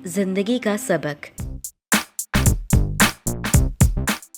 जिंदगी का सबक।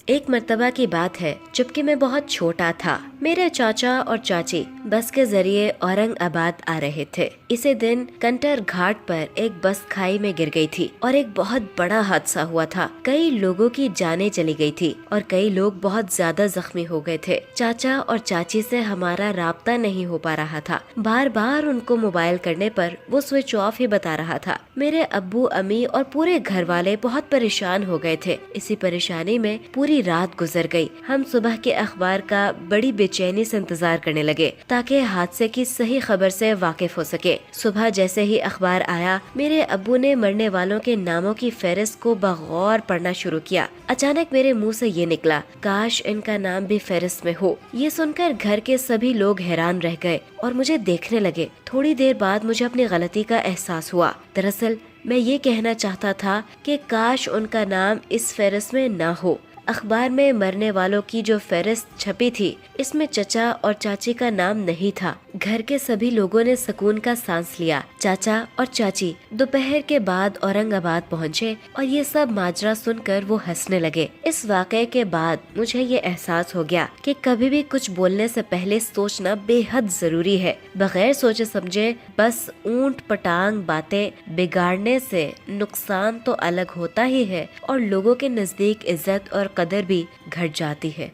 एक मर्तबा की बात है, जबकि मैं बहुत छोटा था। मेरे चाचा और चाची बस के जरिए औरंगाबाद आ रहे थे। इसी दिन कंटर घाट पर एक बस खाई में गिर गई थी और एक बहुत बड़ा हादसा हुआ था। कई लोगों की जानें चली गई थी और कई लोग बहुत ज्यादा जख्मी हो गए थे। चाचा और चाची से हमारा राब्ता नहीं हो पा रहा था। बार बार उनको मोबाइल करने पर वो स्विच ऑफ ही बता रहा था। मेरे अब्बू, अम्मी और पूरे घर वाले बहुत परेशान हो गए थे। इसी परेशानी में पूरी रात गुजर गई। हम सुबह के अखबार का बड़ी बेचैनी से इंतजार करने लगे ताकि हादसे की सही खबर से वाकिफ हो सके। सुबह जैसे ही अखबार आया, मेरे अब्बू ने मरने वालों के नामों की फहरिस्त को बगौर पढ़ना शुरू किया। अचानक मेरे मुंह से ये निकला, काश इनका नाम भी फहरिस्त में हो। ये सुनकर घर के सभी लोग हैरान रह गए और मुझे देखने लगे। थोड़ी देर बाद मुझे अपनी गलती का एहसास हुआ। दरअसल मैं ये कहना चाहता था कि काश उनका नाम इस फहरिस्त में ना हो। अखबार में मरने वालों की जो फहरिस्त छपी थी, इसमें चचा और चाची का नाम नहीं था। घर के सभी लोगों ने सुकून का सांस लिया। चाचा और चाची दोपहर के बाद औरंगाबाद पहुँचे और ये सब माजरा सुनकर वो हंसने लगे। इस वाक़ये के बाद मुझे ये एहसास हो गया कि कभी भी कुछ बोलने से पहले सोचना बेहद जरूरी है। बगैर सोचे समझे बस ऊंट पटांग बातें बिगाड़ने से नुकसान तो अलग होता ही है और लोगों के नजदीक इज्जत और कदर भी घट जाती है।